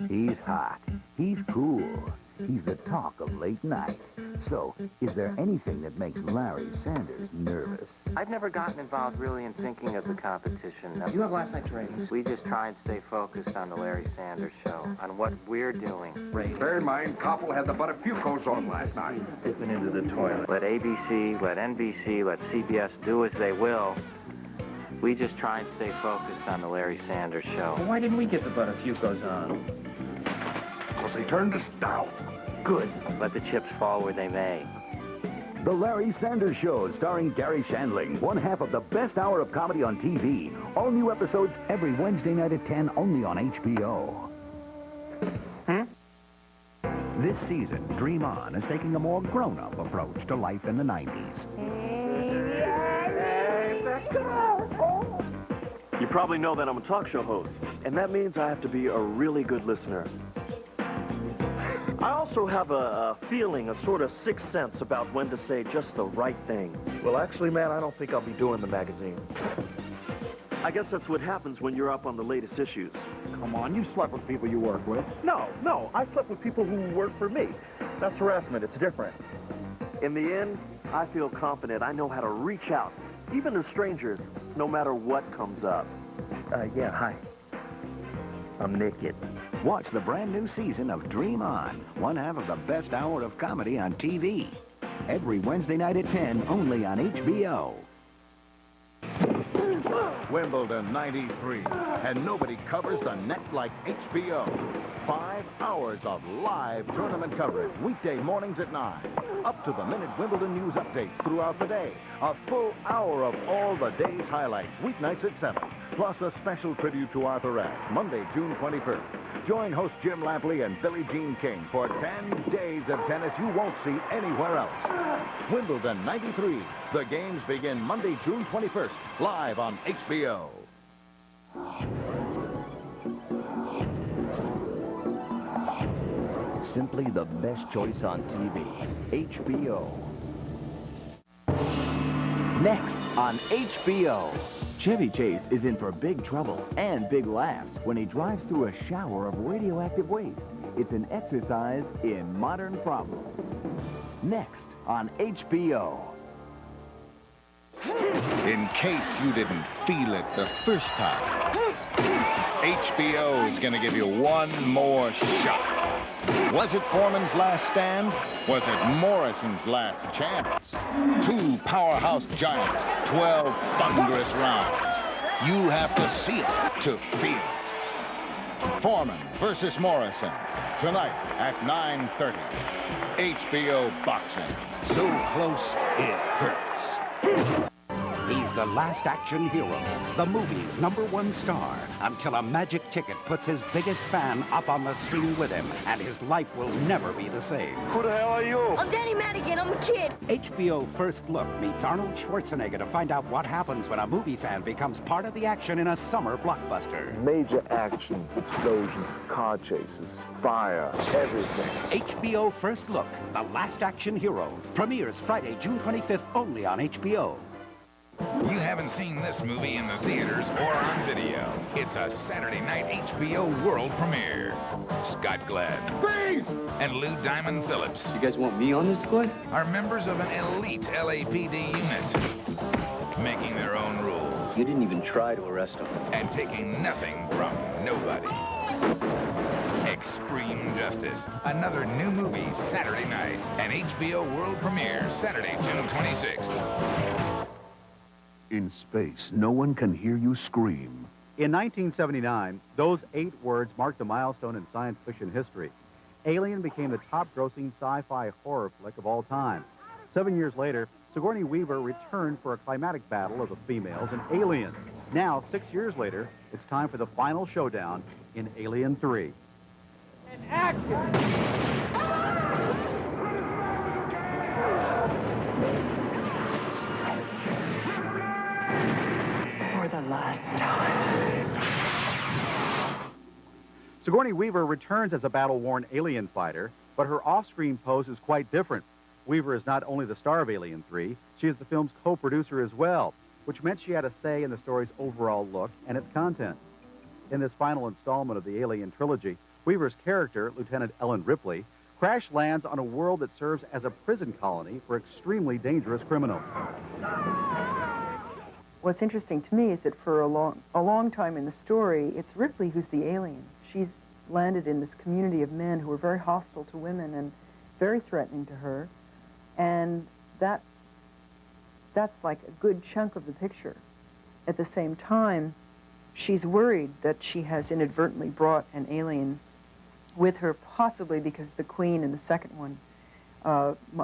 He's hot. He's cool. He's the talk of late night. So, is there anything that makes Larry Sanders nervous? I've never gotten involved really in thinking of the competition. You have last night's ratings. We just try and stay focused on the Larry Sanders show, on what we're doing. Bear in mind, Koppel had the butt of Fuco's on last night. Dipping into the toilet. Let ABC, let NBC, let CBS do as they will. We just try and stay focused on the Larry Sanders show. Well, why didn't we get the butt of Fuco's on? Because they turned us down. Good. Let the chips fall where they may. The Larry Sanders Show, starring Gary Shandling. One half of the best hour of comedy on TV. All new episodes every Wednesday night at 10, only on HBO. This season, Dream On is taking a more grown-up approach to life in the 90s. You probably know that I'm a talk show host, and that means I have to be a really good listener. I also have a feeling, a sort of sixth sense about when to say just the right thing. Well, actually, man, I don't think I'll be doing the magazine. I guess that's what happens when you're up on the latest issues. Come on, you slept with people you work with. No, I slept with people who work for me. That's harassment, it's different. In the end, I feel confident I know how to reach out, even to strangers, no matter what comes up. Yeah, hi. I'm naked. Watch the brand new season of Dream On, one half of the best hour of comedy on TV. Every Wednesday night at 10, only on HBO. Wimbledon 93, and nobody covers the net like HBO. 5 hours of live tournament coverage, weekday mornings at 9. Up-to-the-minute Wimbledon news updates throughout the day. A full hour of all the day's highlights, weeknights at 7. Plus a special tribute to Arthur Ashe, Monday, June 21st. Join host Jim Lampley and Billie Jean King for 10 days of tennis you won't see anywhere else. Wimbledon 93. The games begin Monday, June 21st, live on HBO. Simply the best choice on TV. HBO. Next on HBO. Chevy Chase is in for big trouble and big laughs when he drives through a shower of radioactive waste. It's an exercise in modern problems. Next on HBO. In case you didn't feel it the first time, HBO is going to give you one more shot. Was it Foreman's last stand? Was it Morrison's last chance? 2 powerhouse giants, 12 thunderous rounds. You have to see it to feel it. Foreman versus Morrison, tonight at 9:30. HBO Boxing. So close, it hurts. He's the last action hero, the movie's #1 star, until a magic ticket puts his biggest fan up on the screen with him, and his life will never be the same. Who the hell are you? I'm Danny Madigan. I'm a kid. HBO First Look meets Arnold Schwarzenegger to find out what happens when a movie fan becomes part of the action in a summer blockbuster. Major action, explosions, car chases, fire, everything. HBO First Look, the last action hero, premieres Friday, June 25th, only on HBO. You haven't seen this movie in the theaters or on video. It's a Saturday night HBO world premiere. Scott Glenn. Please! And Lou Diamond Phillips You guys want me on this squad? are members of an elite LAPD unit, making their own rules You didn't even try to arrest him. and taking nothing from nobody. Extreme Justice, another new movie Saturday night. An HBO world premiere Saturday, June 26th. In space, no one can hear you scream. In 1979, those 8 words marked a milestone in science fiction history. Alien became the top-grossing sci-fi horror flick of all time. 7 years later, Sigourney Weaver returned for a climatic battle of the females and aliens. Now, 6 years later, it's time for the final showdown in Alien 3. And action! For the last time. Sigourney Weaver returns as a battle-worn alien fighter, but her off-screen pose is quite different. Weaver is not only the star of Alien 3, she is the film's co-producer as well, which meant she had a say in the story's overall look and its content. In this final installment of the Alien trilogy, Weaver's character, Lieutenant Ellen Ripley, crash lands on a world that serves as a prison colony for extremely dangerous criminals. What's interesting to me is that for a long time in the story, it's Ripley who's the alien. She's landed in this community of men who are very hostile to women and very threatening to her, and that's like a good chunk of the picture. At the same time, she's worried that she has inadvertently brought an alien with her, possibly because the Queen in the second one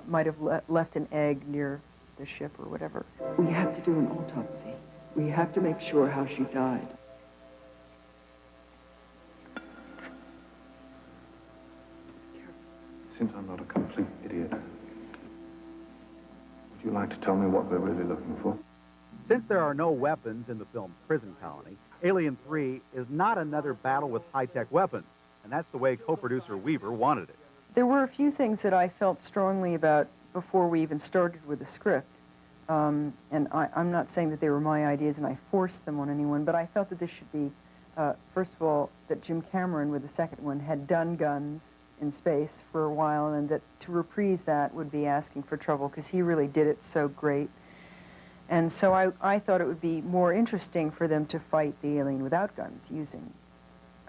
might have left an egg near the ship or whatever. We have to do an autopsy. We have to make sure how she died. Since I'm not a complete idiot, would you like to tell me what they're really looking for? Since there are no weapons in the film's prison colony, Alien 3 is not another battle with high-tech weapons, and that's the way co-producer Weaver wanted it. There were a few things that I felt strongly about before we even started with the script. And I'm not saying that they were my ideas and I forced them on anyone, but I felt that this should be, first of all, that Jim Cameron with the second one had done guns in space for a while, and that to reprise that would be asking for trouble because he really did it so great. And so I thought it would be more interesting for them to fight the alien without guns, using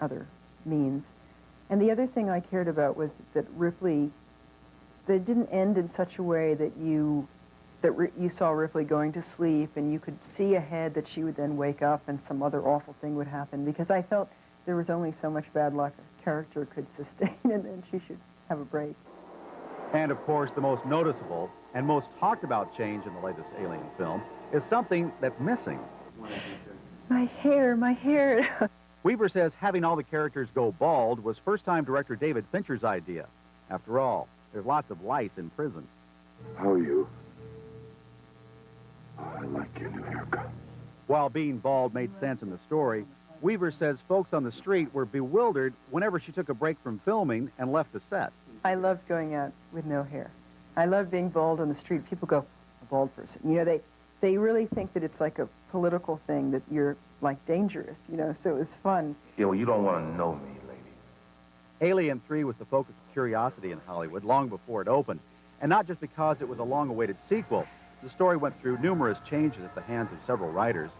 other means. And the other thing I cared about was that Ripley, that it didn't end in such a way that you saw Ripley going to sleep and you could see ahead that she would then wake up and some other awful thing would happen, because I felt there was only so much bad luck a character could sustain, and then she should have a break. And, of course, the most noticeable and most talked about change in the latest Alien film is something that's missing. My hair. Weaver says having all the characters go bald was first-time director David Fincher's idea. After all, there's lots of lights in prison. How are you? I like your new haircut. While being bald made sense in the story, Weaver says folks on the street were bewildered whenever she took a break from filming and left the set. I loved going out with no hair. I love being bald on the street. People go, a bald person. You know, they really think that it's like a political thing, that you're, like, dangerous, you know, so it was fun. Yeah, well, you don't want to know me, lady. Alien 3 was the focus of curiosity in Hollywood long before it opened. And not just because it was a long-awaited sequel. The story went through numerous changes at the hands of several writers.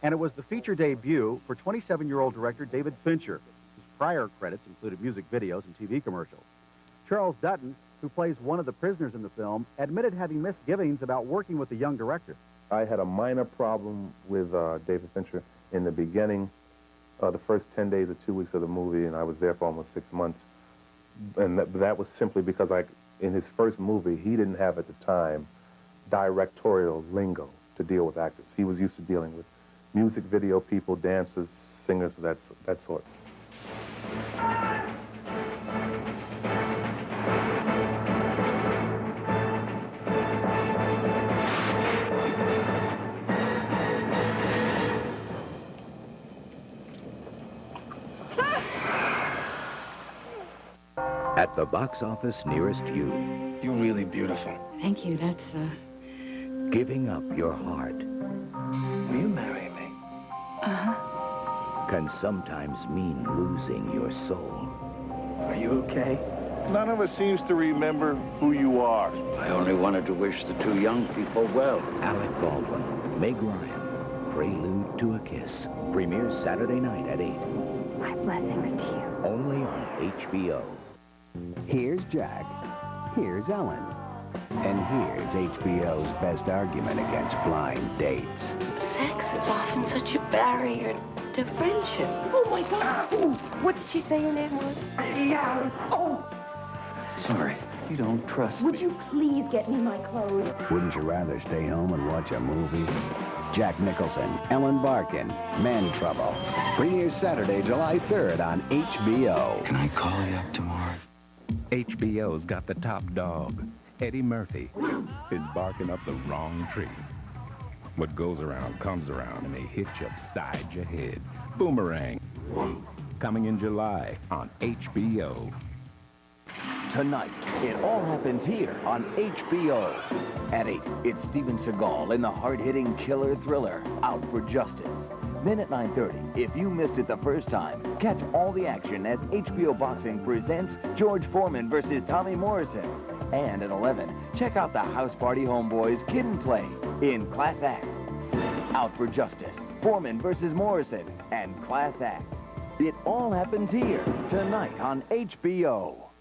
And it was the feature debut for 27-year-old director David Fincher, whose prior credits included music videos and TV commercials. Charles Dutton, who plays one of the prisoners in the film, admitted having misgivings about working with the young director. I had a minor problem with David Fincher in the beginning, the first 10 days or 2 weeks of the movie, and I was there for almost 6 months. And that was simply because in his first movie, he didn't have at the time directorial lingo to deal with actors. He was used to dealing with music video people, dancers, singers, that sort. At the box office nearest you. You're really beautiful. Thank you, that's, Giving up your heart. Will you marry me? Uh-huh. Can sometimes mean losing your soul. Are you okay? None of us seems to remember who you are. I only wanted to wish the two young people well. Alec Baldwin, Meg Ryan, Prelude to a Kiss. Premieres Saturday night at 8. My blessings to you. Only on HBO. Here's Jack. Here's Ellen. And here's HBO's best argument against blind dates. Sex is often such a barrier to friendship. Oh, my God. Ooh. What did she say your name was? Yeah. Oh. Sorry, you don't trust me. Would you please get me my clothes? Wouldn't you rather stay home and watch a movie? Jack Nicholson, Ellen Barkin, Man Trouble. Premieres Saturday, July 3rd on HBO. Can I call you up tomorrow? HBO's got the top dog. Eddie Murphy is barking up the wrong tree. What goes around comes around, and they hit you upside your head. Boomerang. Coming in July on HBO. Tonight, it all happens here on HBO. At 8, it's Steven Seagal in the hard-hitting killer thriller, Out for Justice. Then at 9:30, if you missed it the first time, catch all the action as HBO Boxing presents George Foreman versus Tommy Morrison. And at 11, check out the House Party Homeboys Kid and Play in Class Act. Out for Justice, Foreman versus Morrison, and Class Act. It all happens here, tonight on HBO.